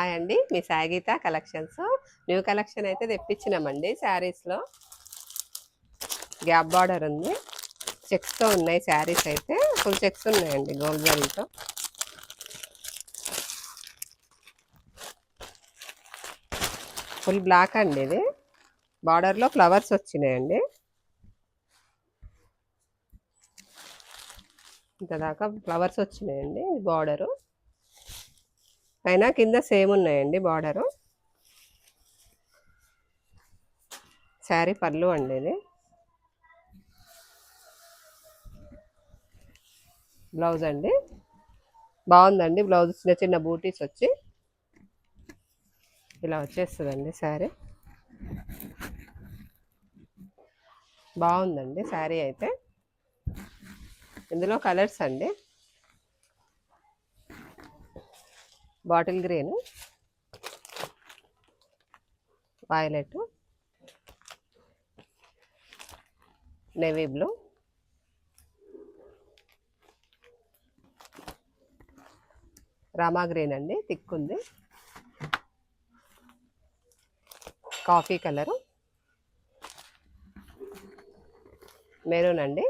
Hi అండి, మీ Sai Geetha collections. New collection అయితే తెప్పించినామండి. శారీస్లో గ్యాప్ బార్డర్ ఉంది, చెక్స్తో ఉన్నాయి. శారీస్ అయితే ఫుల్ చెక్స్ ఉన్నాయండి, గోల్డ్ జరీతో. ఫుల్ బ్లాక్ అండి ఇది. బార్డర్లో ఫ్లవర్స్ వచ్చినాయండి. ఇంతదాకా ఫ్లవర్స్ వచ్చినాయండి. బార్డరు పైన కింద సేమ్ ఉన్నాయండి బార్డరు. శారీ పళ్ళు అండి ఇది. బ్లౌజ్ అండి, బాగుందండి. బ్లౌజ్ చిన్న చిన్న బూటీస్ వచ్చి ఇలా వచ్చేస్తుందండి. శారీ బాగుందండి. శారీ అయితే ఇందులో కలర్స్ అండి, bottle green, violet, navy blue, Rama green అండి, థిక్ ఉంది, కాఫీ కలరు, మెరూన్ అండి,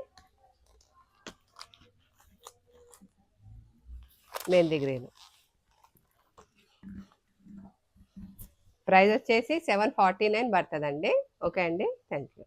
మెహందీ గ్రీన్. ప్రైస్ వచ్చేసి 749 పడుతుందండి. ఓకే అండి, థ్యాంక్ యూ.